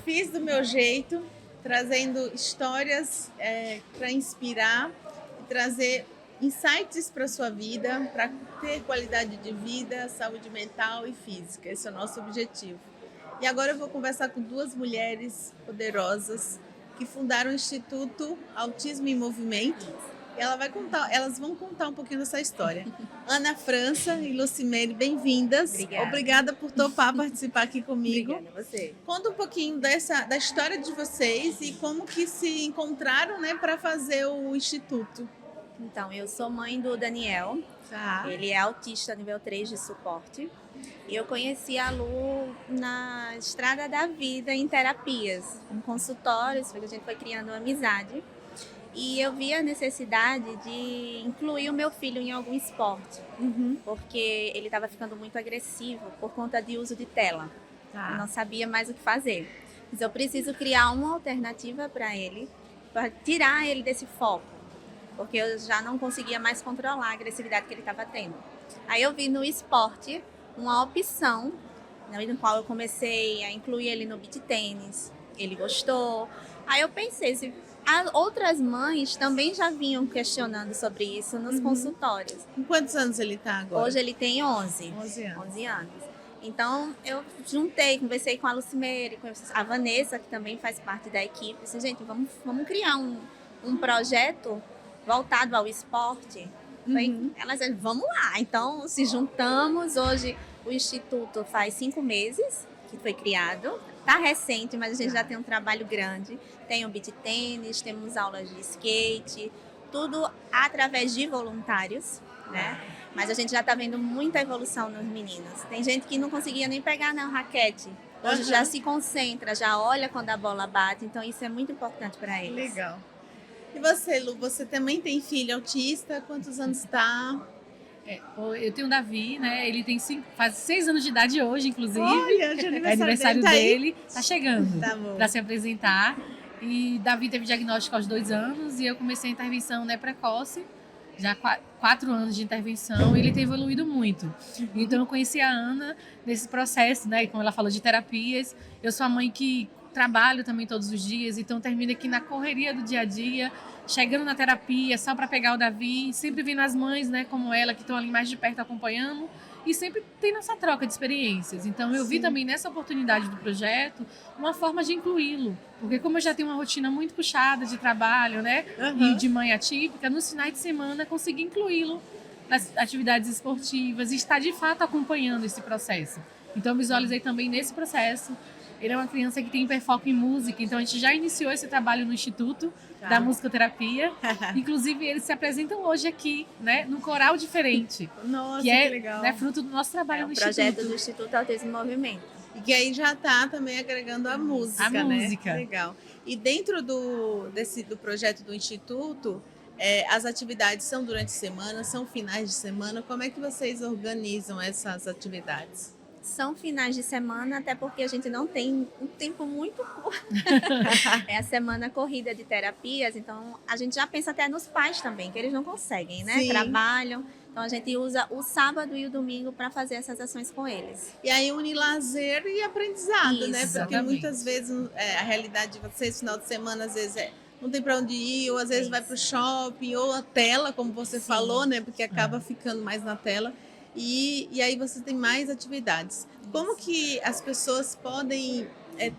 fiz do meu jeito, trazendo histórias para inspirar e trazer insights para a sua vida, para ter qualidade de vida, saúde mental e física. Esse é o nosso objetivo. E agora eu vou conversar com duas mulheres poderosas que fundaram o Instituto Autismo em Movimento. E elas vão contar um pouquinho dessa história. Ana França e Lucimere, bem-vindas. Obrigada por topar participar aqui comigo. Obrigada a você. Conta um pouquinho da história de vocês e como que se encontraram, né, para fazer o Instituto. Então, eu sou mãe do Daniel. Tá. Ele é autista nível 3 de suporte. E eu conheci a Lu na estrada da vida em terapias, em consultórios, porque a gente foi criando uma amizade. E eu vi a necessidade de incluir o meu filho em algum esporte, porque ele estava ficando muito agressivo por conta de uso de tela. Tá. Eu não sabia mais o que fazer. Mas eu preciso criar uma alternativa para ele, para tirar ele desse foco, porque eu já não conseguia mais controlar a agressividade que ele estava tendo. Aí eu vi no esporte uma opção, no qual eu comecei a incluir ele no beach tênis. Ele gostou. Aí eu pensei, se as outras mães também já vinham questionando sobre isso nos consultórios. Com quantos anos ele está agora? Hoje ele tem 11. 11 anos. 11 anos. Então, eu conversei com a Lucimere, com a Vanessa, que também faz parte da equipe. Disse, gente, vamos criar um projeto voltado ao esporte. Elas disseram, vamos lá. Então, se juntamos. Hoje, o Instituto faz 5 meses que foi criado. Está recente, mas a gente já tem um trabalho grande. Tem o beach tênis, temos aulas de skate, tudo através de voluntários, né? Mas a gente já está vendo muita evolução nos meninos. Tem gente que não conseguia nem pegar na raquete. Hoje já se concentra, já olha quando a bola bate. Então isso é muito importante para eles. Legal. E você, Lu, você também tem filho autista? Quantos anos está? Eu tenho o Davi, né? Ele tem faz 6 anos de idade hoje, inclusive. Olha, de é aniversário dele. Tá chegando Tá bom. para se apresentar. E Davi teve diagnóstico aos 2 anos e eu comecei a intervenção, né, precoce. Já 4 anos de intervenção, e ele tem evoluído muito. Então eu conheci a Ana nesse processo, né? Como ela falou, de terapias. Eu sou a mãe que trabalho também todos os dias, então termino aqui na correria do dia a dia, chegando na terapia só para pegar o Davi, sempre vindo as mães, né, como ela, que estão ali mais de perto acompanhando, e sempre tem essa troca de experiências. Então eu vi também nessa oportunidade do projeto uma forma de incluí-lo, porque como eu já tenho uma rotina muito puxada de trabalho, né, e de mãe atípica, nos finais de semana consegui incluí-lo nas atividades esportivas e estar de fato acompanhando esse processo. Então eu visualizei também nesse processo. Ele é uma criança que tem hiperfoco em música, então a gente já iniciou esse trabalho no Instituto da musicoterapia. Inclusive, eles se apresentam hoje aqui, né, num coral diferente. Nossa, que é, legal. Né, fruto do nosso trabalho no Instituto. É um projeto do Instituto Autismo em Movimento. E que aí já está também agregando a música, né? música. Legal. E dentro do projeto do Instituto, as atividades são durante a semana, são finais de semana. Como é que vocês organizam essas atividades? São finais de semana, até porque a gente não tem um tempo muito curto. É a semana corrida de terapias, então a gente já pensa até nos pais também, que eles não conseguem, né? Sim. Trabalham, então a gente usa o sábado e o domingo para fazer essas ações com eles. E aí une lazer e aprendizado, Isso, né? Porque exatamente. muitas vezes a realidade de vocês, final de semana, às vezes não tem para onde ir, ou às vezes vai para o shopping, ou a tela, como você falou, né? Porque acaba ficando mais na tela. E aí você tem mais atividades. Como que as pessoas podem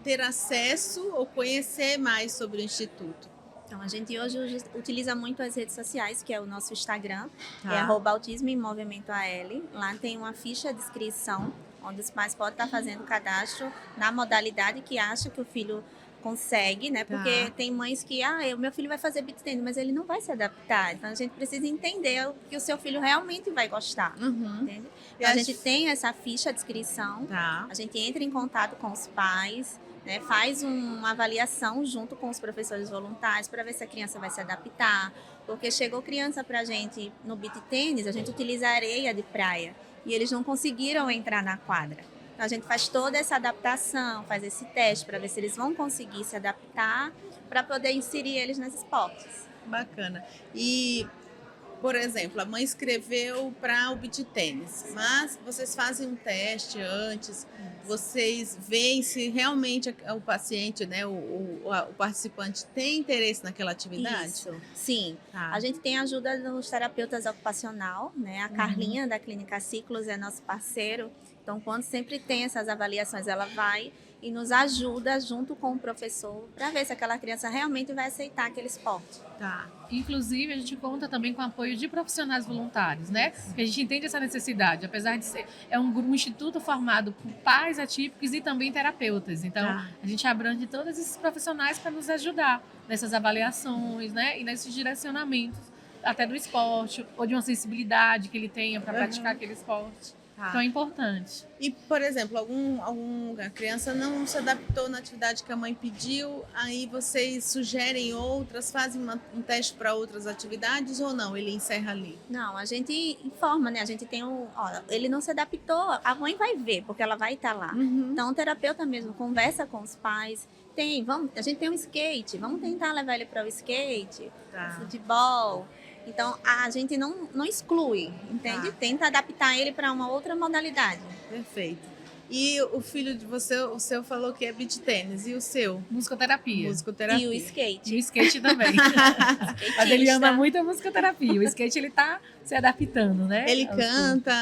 ter acesso ou conhecer mais sobre o Instituto? Então, a gente hoje utiliza muito as redes sociais, que é o nosso Instagram, Tá. é @autismo em movimento AL. Lá tem uma ficha de inscrição, onde os pais podem estar fazendo o cadastro na modalidade que acha que o filho consegue, né? Porque tem mães que, o meu filho vai fazer beach tennis, mas ele não vai se adaptar. Então a gente precisa entender o que o seu filho realmente vai gostar, entende? Então a gente tem essa ficha de inscrição, a gente entra em contato com os pais, né? Faz uma avaliação junto com os professores voluntários para ver se a criança vai se adaptar, porque chegou criança pra gente no beach tennis, a gente utiliza areia de praia e eles não conseguiram entrar na quadra. Então, a gente faz toda essa adaptação, faz esse teste para ver se eles vão conseguir se adaptar para poder inserir eles nos esportes. Bacana. E por exemplo, a mãe escreveu para o beach tênis, mas vocês fazem um teste antes, vocês veem se realmente o paciente, né, o participante tem interesse naquela atividade? Isso, sim. Tá. A gente tem a ajuda dos terapeutas ocupacional, né? A Carlinha da Clínica Ciclos é nosso parceiro. Então, quando sempre tem essas avaliações, ela vai e nos ajuda junto com o professor para ver se aquela criança realmente vai aceitar aquele esporte. Tá. Inclusive, a gente conta também com o apoio de profissionais voluntários, né? Porque a gente entende essa necessidade, apesar de ser um instituto formado por pais atípicos e também terapeutas. Então, a gente abrange todos esses profissionais para nos ajudar nessas avaliações, né? E nesses direcionamentos, até do esporte, ou de uma sensibilidade que ele tenha para praticar aquele esporte. Então é importante. E, por exemplo, alguma criança não se adaptou na atividade que a mãe pediu, aí vocês sugerem outras, fazem um teste para outras atividades ou não? Ele encerra ali? Não, a gente informa, né? A gente tem ele não se adaptou, a mãe vai ver, porque ela vai estar lá. Então o terapeuta mesmo conversa com os pais. A gente tem um skate, vamos tentar levar ele para o skate, futebol. Então, a gente não exclui, entende? Tenta adaptar ele para uma outra modalidade. Perfeito. E o filho de você, o seu falou que é beach tênis, e o seu? Musicoterapia. Musicoterapia. E o skate. E o skate também. Mas ele ama muito a musicoterapia. O skate, ele tá se adaptando, né? Ele canta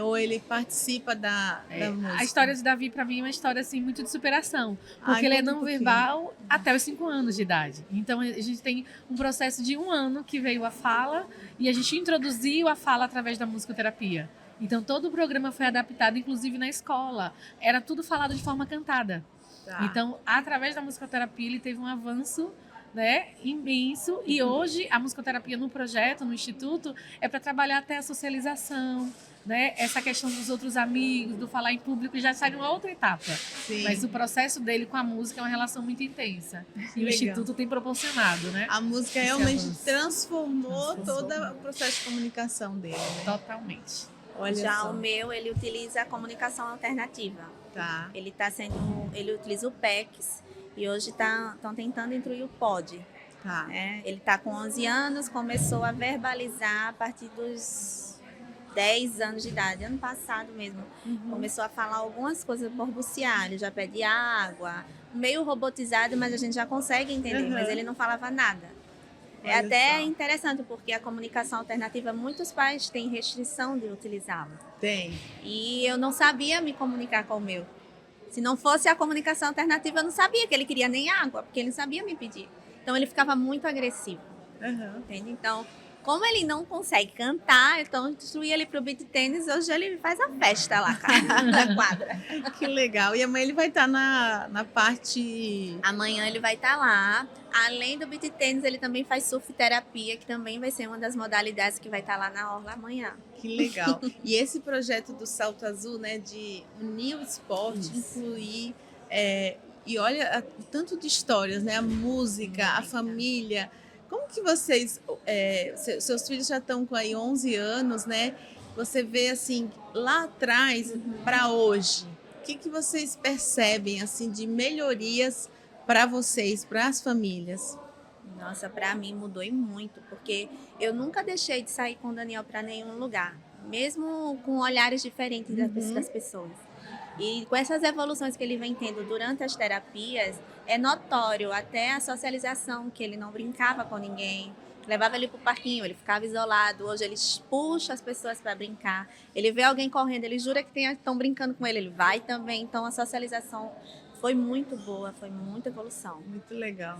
ou ele participa da música? A história de Davi, para mim, é uma história assim, muito de superação. Porque ele é não verbal até os 5 anos de idade. Então, a gente tem um processo de 1 ano que veio a fala e a gente introduziu a fala através da musicoterapia. Então, todo o programa foi adaptado, inclusive na escola. Era tudo falado de forma cantada. Então, através da musicoterapia, ele teve um avanço, né, imenso. E hoje, a musicoterapia no projeto, no instituto, é para trabalhar até a socialização, né? Essa questão dos outros amigos, do falar em público, já sai numa outra etapa. Sim. Mas o processo dele com a música é uma relação muito intensa. E o instituto tem proporcionado, né? A música realmente transformou todo o processo de comunicação dele, né? Totalmente. Olha Já só. o meu, ele utiliza a comunicação alternativa. Ele utiliza o PECs e hoje estão tentando incluir o POD. Ele está com 11 anos, começou a verbalizar a partir dos 10 anos de idade, ano passado mesmo. Começou a falar algumas coisas balbuciar, já pede água, meio robotizado, mas a gente já consegue entender, mas ele não falava nada. É até interessante, porque a comunicação alternativa, muitos pais têm restrição de utilizá-la. Tem. E eu não sabia me comunicar com o meu. Se não fosse a comunicação alternativa, eu não sabia que ele queria nem água, porque ele não sabia me pedir. Então, ele ficava muito agressivo. Entende? Então, como ele não consegue cantar, então instruí ele para o beach tênis. Hoje ele faz a festa lá, cara, na quadra. Que legal. E amanhã ele vai estar na parte... Amanhã ele vai estar lá. Além do beach tênis, ele também faz surf terapia, que também vai ser uma das modalidades que vai estar lá na orla amanhã. Que legal. E esse projeto do Salto Azul, né, de unir o esporte, incluir... e olha o tanto de histórias, né? A música, a família... Como que vocês, seus filhos já estão com aí 11 anos, né? Você vê assim, lá atrás para hoje, o que vocês percebem assim de melhorias para vocês, para as famílias? Nossa, para mim mudou e muito, porque eu nunca deixei de sair com o Daniel para nenhum lugar, mesmo com olhares diferentes das pessoas. E com essas evoluções que ele vem tendo durante as terapias, é notório até a socialização, que ele não brincava com ninguém. Levava ele para o parquinho, ele ficava isolado. Hoje ele puxa as pessoas para brincar. Ele vê alguém correndo, ele jura que estão brincando com ele, ele vai também. Então a socialização foi muito boa, foi muita evolução. Muito legal.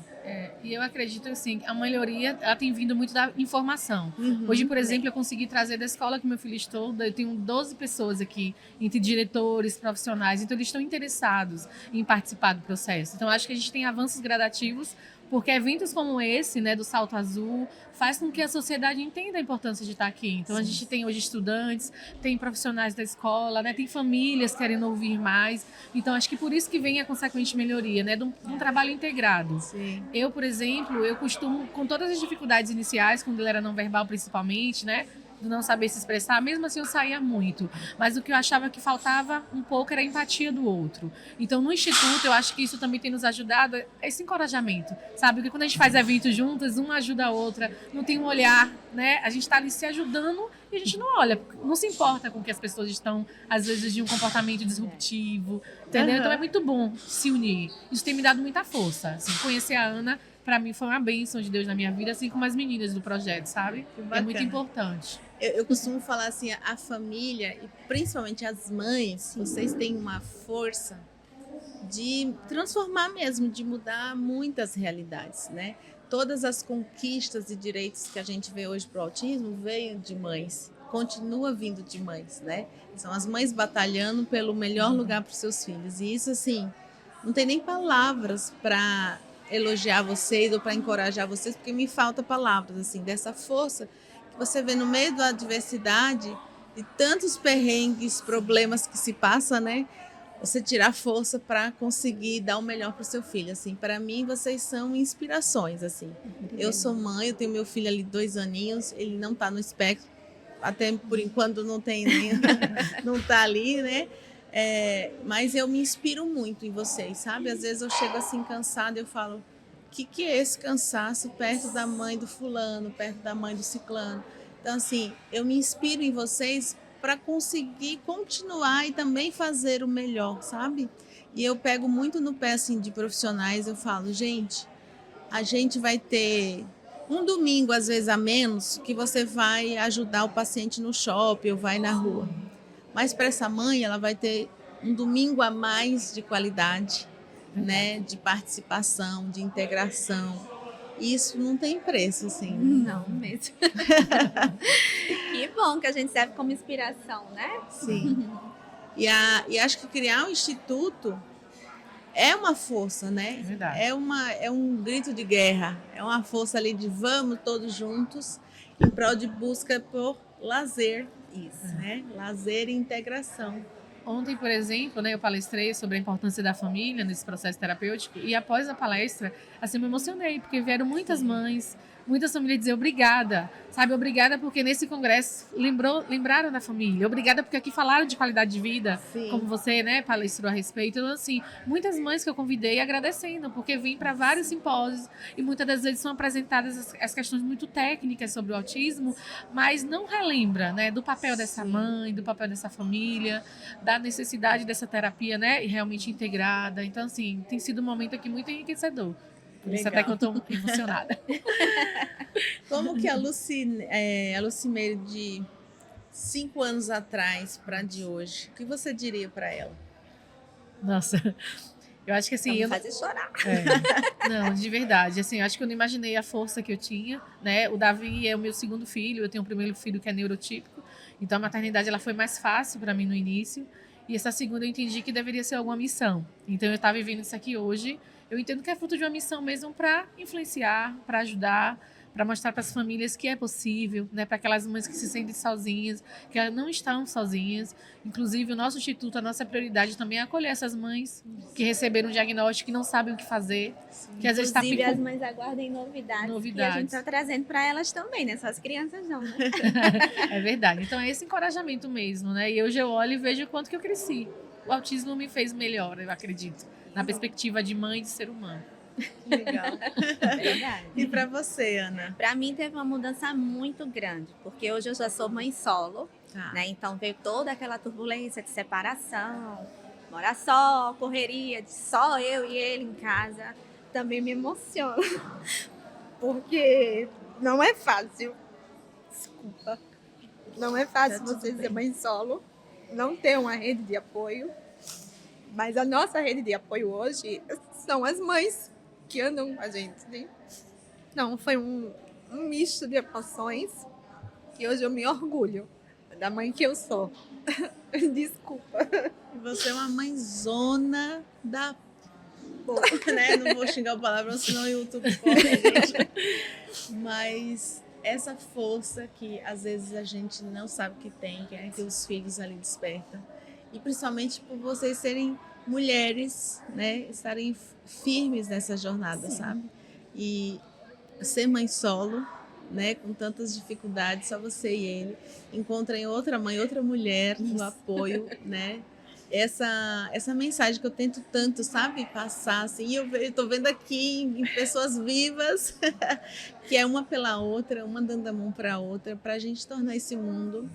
E eu acredito assim, a melhoria ela tem vindo muito da informação. Hoje, por exemplo, eu consegui trazer da escola que meu filho estuda, eu tenho 12 pessoas aqui, entre diretores, profissionais, então eles estão interessados em participar do processo. Então acho que a gente tem avanços gradativos, porque eventos como esse, né, do Salto Azul, faz com que a sociedade entenda a importância de estar aqui. Então, a gente tem hoje estudantes, tem profissionais da escola, né, tem famílias querendo ouvir mais. Então, acho que por isso que vem a consequente melhoria, né, de um trabalho integrado. Sim. Eu, por exemplo, eu costumo, com todas as dificuldades iniciais, quando ele era não verbal principalmente, né, do não saber se expressar, mesmo assim eu saía muito. Mas o que eu achava que faltava um pouco era a empatia do outro. Então, no Instituto, eu acho que isso também tem nos ajudado, esse encorajamento, sabe? Porque quando a gente faz eventos juntas, uma ajuda a outra, não tem um olhar, né? A gente está ali se ajudando e a gente não olha, não se importa com que as pessoas estão, às vezes, de um comportamento disruptivo, entendeu? Então, é muito bom se unir. Isso tem me dado muita força. Assim, conhecer a Ana, para mim, foi uma bênção de Deus na minha vida, assim como as meninas do projeto, sabe? É muito importante. Eu costumo falar assim, a família, e principalmente as mães, vocês têm uma força de transformar mesmo, de mudar muitas realidades, né? Todas as conquistas e direitos que a gente vê hoje para o autismo veio de mães, continua vindo de mães, né? São as mães batalhando pelo melhor lugar para os seus filhos. E isso, assim, não tem nem palavras para elogiar vocês ou para encorajar vocês, porque me falta palavras, assim, dessa força que você vê no meio da adversidade, de tantos perrengues, problemas que se passa, né? Você tirar força para conseguir dar o melhor para o seu filho, assim. Para mim, vocês são inspirações, assim. Eu sou mãe, eu tenho meu filho ali 2 aninhos, ele não está no espectro, até por enquanto não tem nem, não está ali, né? Mas eu me inspiro muito em vocês, sabe? Às vezes eu chego assim cansada e eu falo, o que é esse cansaço perto da mãe do fulano, perto da mãe do ciclano? Então, assim, eu me inspiro em vocês para conseguir continuar e também fazer o melhor, sabe? E eu pego muito no pé assim, de profissionais, eu falo, gente, a gente vai ter um domingo, às vezes a menos, que você vai ajudar o paciente no shopping ou vai na rua. Mas para essa mãe, ela vai ter um domingo a mais de qualidade, né? De participação, de integração. Isso não tem preço, assim. Não mesmo. Que bom que a gente serve como inspiração, né? Sim. E acho que criar um instituto é uma força, né? É verdade. É um grito de guerra, é uma força ali de vamos todos juntos em prol de busca por lazer. Isso, né? Lazer e integração. Ontem, por exemplo, né, eu palestrei sobre a importância da família nesse processo terapêutico e após a palestra, assim, me emocionei, porque vieram muitas mães, muitas famílias dizer obrigada, sabe? Obrigada porque nesse congresso lembraram da família, obrigada porque aqui falaram de qualidade de vida, sim, como você, né, palestrou a respeito. Então, assim, muitas mães que eu convidei agradecendo, porque vim para vários simpósios e muitas das vezes são apresentadas as questões muito técnicas sobre o autismo, mas não relembra, né, do papel dessa mãe, do papel dessa família, da necessidade dessa terapia, né, realmente integrada. Então, assim, tem sido um momento aqui muito enriquecedor. Por isso até que eu estou emocionada. Como que a Lucimeire de 5 anos atrás para de hoje, o que você diria para ela? Nossa, eu acho que assim... Fazer chorar. Não, de verdade. Assim, eu acho que eu não imaginei a força que eu tinha, né? O Davi é o meu segundo filho, eu tenho um primeiro filho que é neurotípico, então a maternidade ela foi mais fácil para mim no início. E essa segunda eu entendi que deveria ser alguma missão. Então eu estava vivendo isso aqui hoje. Eu entendo que é fruto de uma missão mesmo para influenciar, para ajudar, para mostrar para as famílias que é possível, né? Para aquelas mães que se sentem sozinhas, que elas não estão sozinhas. Inclusive, o nosso instituto, a nossa prioridade também é acolher essas mães que receberam um diagnóstico e não sabem o que fazer. Que às vezes inclusive, as mães aguardem novidades. E a gente está trazendo para elas também, né? Só as crianças não, né? É verdade. Então, é esse encorajamento mesmo, né? E hoje eu olho e vejo o quanto que eu cresci. O autismo me fez melhor, eu acredito, na perspectiva de mãe e de ser humano. Legal. É verdade. E para você, Ana? Para mim teve uma mudança muito grande, porque hoje eu já sou mãe solo, né? Então veio toda aquela turbulência de separação, morar só, correria, de só eu e ele em casa. Também me emociona, porque não é fácil. Desculpa. Não é fácil você ser mãe solo, não ter uma rede de apoio. Mas a nossa rede de apoio hoje são as mães que andam com a gente, né? Não, foi um misto de emoções e hoje eu me orgulho da mãe que eu sou. Desculpa. Você é uma mãezona da porra, né? Não vou xingar o palavrão, senão o YouTube corre, gente. Mas essa força que às vezes a gente não sabe que tem, que é que os filhos ali despertam. E principalmente por vocês serem mulheres, né? Estarem firmes nessa jornada, sabe? E ser mãe solo né, com tantas dificuldades, só você e ele, encontrem outra mãe, outra mulher no apoio, né? Essa mensagem que eu tento tanto, sabe, passar, assim, e eu tô vendo aqui em pessoas vivas, que é uma pela outra, uma dando a mão para a outra, para a gente tornar esse mundo,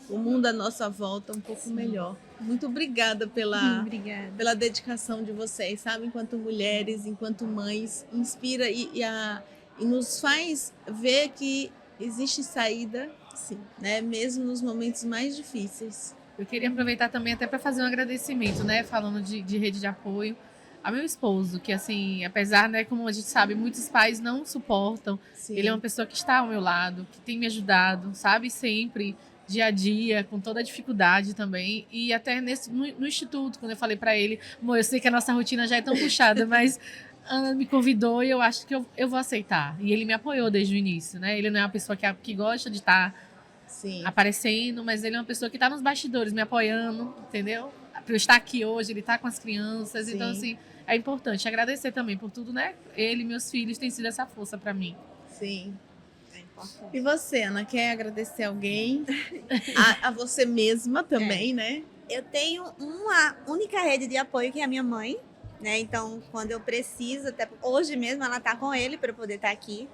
o mundo à nossa volta, um pouco melhor. Muito obrigada Obrigada. pela dedicação de vocês, sabe, enquanto mulheres, enquanto mães, inspira e nos faz ver que existe saída, Sim. né, mesmo nos momentos mais difíceis. Eu queria aproveitar também até para fazer um agradecimento, né, falando de rede de apoio, ao meu esposo, que assim, apesar, né, como a gente sabe, muitos pais não suportam, Sim. ele é uma pessoa que está ao meu lado, que tem me ajudado, sabe, sempre, dia a dia, com toda a dificuldade também, e até no instituto, quando eu falei para ele, amor, eu sei que a nossa rotina já é tão puxada, mas Ana me convidou e eu acho que eu vou aceitar, e ele me apoiou desde o início, né, ele não é uma pessoa que gosta de estar aparecendo, mas ele é uma pessoa que está nos bastidores me apoiando, entendeu? Para eu estar aqui hoje, ele está com as crianças, Sim. então assim, é importante agradecer também por tudo, né? Ele e meus filhos têm sido essa força para mim. Sim. É importante. E você, Ana, quer agradecer alguém? A você mesma também, né? Eu tenho uma única rede de apoio que é a minha mãe, né? Então, quando eu preciso, até hoje mesmo ela tá com ele para eu poder estar aqui.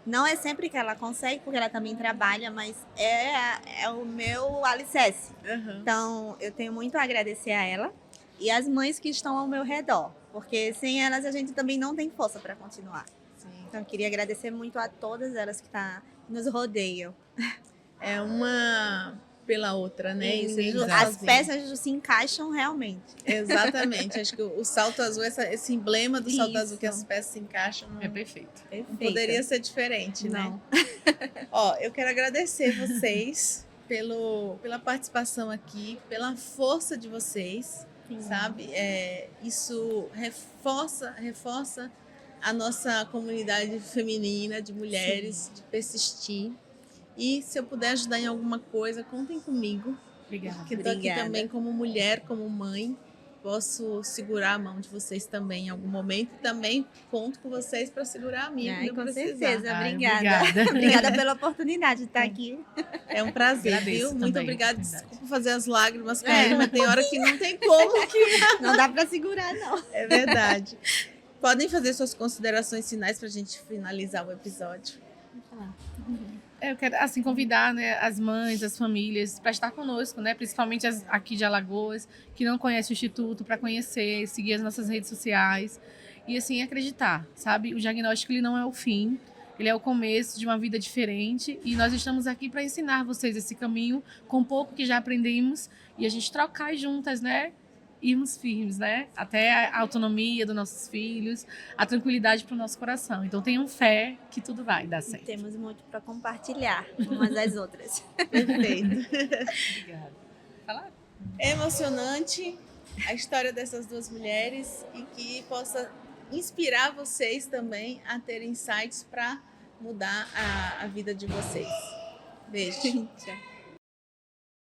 Não é sempre que ela consegue, porque ela também trabalha, mas é o meu alicerce. Uhum. Então, eu tenho muito a agradecer a ela e as mães que estão ao meu redor, porque sem elas a gente também não tem força para continuar. Sim. Então, eu queria agradecer muito a todas elas que nos rodeiam. É uma pela outra, né? E ninguém exato. tá As sozinho. peças se encaixam realmente. Exatamente. Acho que o salto azul, esse emblema do salto Isso. azul que as peças se encaixam, É perfeito. não poderia ser diferente, né? Não. Ó, eu quero agradecer vocês pela participação aqui, pela força de vocês, Sim. sabe? Isso reforça a nossa comunidade feminina, de mulheres, de persistir. E se eu puder ajudar em alguma coisa, contem comigo. Obrigada. Que estou aqui Obrigada. também como mulher, como mãe. Posso segurar a mão de vocês também em algum momento. E também conto com vocês para segurar a minha. Ai, quando eu com precisar. certeza. Ai, Obrigada. obrigada. Obrigada pela oportunidade de estar aqui. É um prazer, Agradeço viu? Muito também, obrigada. verdade. Desculpa fazer as lágrimas caírem, mas tem hora que não tem como. Não dá para segurar, não. É verdade. Podem fazer suas considerações finais para a gente finalizar o episódio. Eu quero assim convidar, né, as mães, as famílias para estar conosco, né, principalmente as aqui de Alagoas, que não conhecem o Instituto, para conhecer, seguir as nossas redes sociais e assim acreditar, sabe? O diagnóstico ele não é o fim, ele é o começo de uma vida diferente e nós estamos aqui para ensinar vocês esse caminho com pouco que já aprendemos e a gente trocar juntas, né? Irmos firmes, né? Até a autonomia dos nossos filhos, a tranquilidade para o nosso coração. Então tenham fé que tudo vai dar certo. Temos muito para compartilhar umas das outras. Perfeito. Obrigada. Falar? É emocionante a história dessas duas mulheres e que possa inspirar vocês também a terem insights para mudar a vida de vocês. Beijo. Tchau.